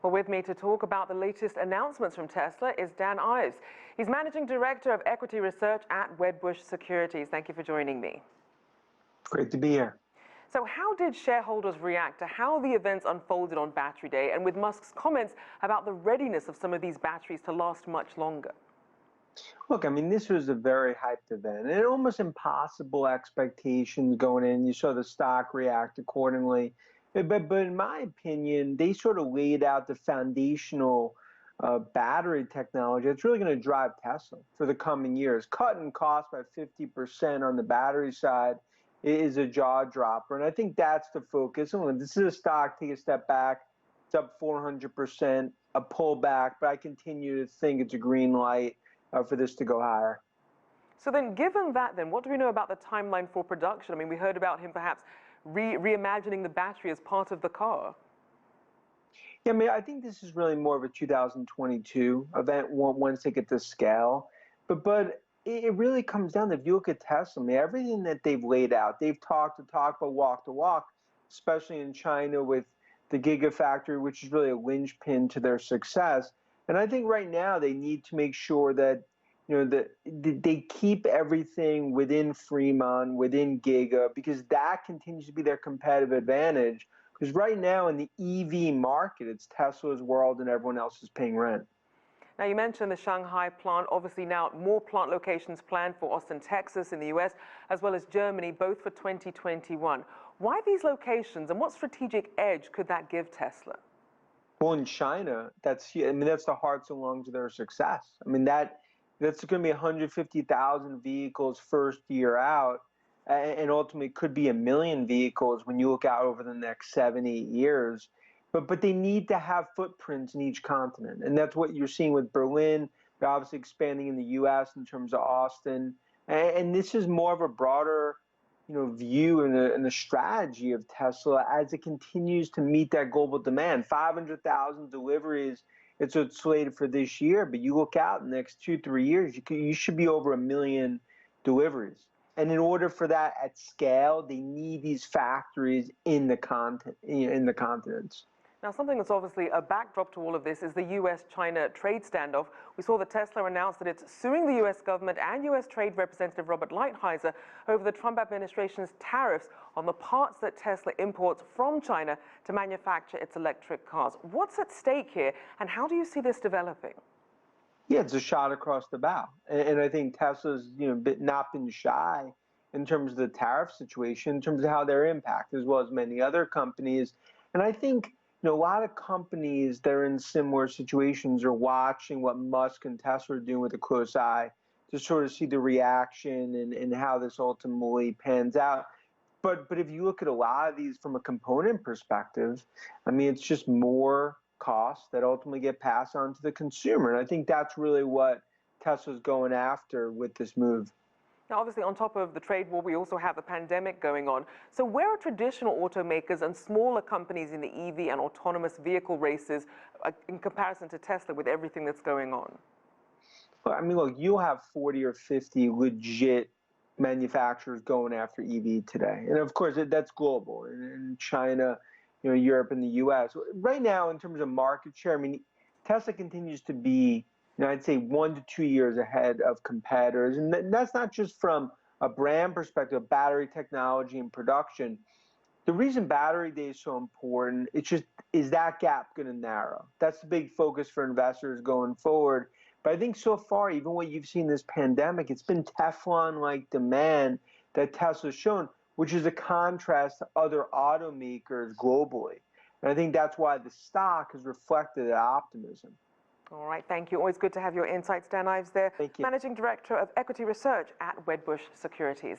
Well, with me to talk about the latest announcements from Tesla is Dan Ives. He's Managing Director of Equity Research at Wedbush Securities. Thank you for joining me. Great to be here. So how did shareholders react to how the events unfolded on Battery Day, and with Musk's comments about the readiness of some of these batteries to last much longer? Look, I mean, this was a very hyped event and almost impossible expectations going in. You saw the stock react accordingly. But in my opinion, they sort of laid out the foundational battery technology that's really going to drive Tesla for the coming years. Cutting costs by 50% on the battery side is a jaw dropper. And I think that's the focus. And this is a stock, take a step back, it's up 400%, a pullback, but I continue to think it's a green light for this to go higher. So then, given that, then, what do we know about the timeline for production? I mean, we heard about him perhaps reimagining the battery as part of the car. Yeah, I mean, I think this is really more of a 2022 event once they get to scale. But it really comes down to, if you look at Tesla, I mean, everything that they've laid out, they've talked the talk but walked the walk, especially in China with the Gigafactory, which is really a linchpin to their success. And I think right now they need to make sure that, you know, that they keep everything within Fremont, within Giga, because that continues to be their competitive advantage. Because right now in the EV market, it's Tesla's world and everyone else is paying rent. Now, you mentioned the Shanghai plant. Obviously, now more plant locations planned for Austin, Texas in the US, as well as Germany, both for 2021. Why these locations, and what strategic edge could that give Tesla? Well, in China, that's the hearts and lungs of their success. I mean, that's going to be 150,000 vehicles first year out, and ultimately could be 1 million vehicles when you look out over the next 7, 8 years. But they need to have footprints in each continent, and that's what you're seeing with Berlin. They're obviously expanding in the U.S. in terms of Austin, and this is more of a broader, view and the strategy of Tesla as it continues to meet that global demand. 500,000 deliveries, it's what's slated for this year, but you look out in the next 2-3 years, you should be over 1 million deliveries. And in order for that at scale, they need these factories in the continents. Now, something that's obviously a backdrop to all of this is the U.S.-China trade standoff. We saw that Tesla announced that it's suing the U.S. government and U.S. Trade Representative Robert Lighthizer over the Trump administration's tariffs on the parts that Tesla imports from China to manufacture its electric cars. What's at stake here, and how do you see this developing? Yeah, it's a shot across the bow. And I think Tesla's not been shy in terms of the tariff situation, in terms of how they're impacted, as well as many other companies. And I think a lot of companies that are in similar situations are watching what Musk and Tesla are doing with a close eye to sort of see the reaction and how this ultimately pans out. But if you look at a lot of these from a component perspective, I mean, it's just more costs that ultimately get passed on to the consumer. And I think that's really what Tesla's going after with this move. Now, obviously, on top of the trade war, we also have a pandemic going on. So where are traditional automakers and smaller companies in the EV and autonomous vehicle races in comparison to Tesla with everything that's going on? Well, I mean, look, you'll have 40 or 50 legit manufacturers going after EV today. And of course, that's global. In China, Europe and the US. Right now, in terms of market share, I mean, Tesla continues to be, I'd say 1 to 2 years ahead of competitors. And that's not just from a brand perspective, battery technology and production. The reason Battery Day is so important, is that gap going to narrow? That's the big focus for investors going forward. But I think so far, even what you've seen this pandemic, it's been Teflon-like demand that Tesla's shown, which is a contrast to other automakers globally. And I think that's why the stock has reflected that optimism. All right, thank you. Always good to have your insights, Dan Ives there. Thank you. Managing Director of Equity Research at Wedbush Securities.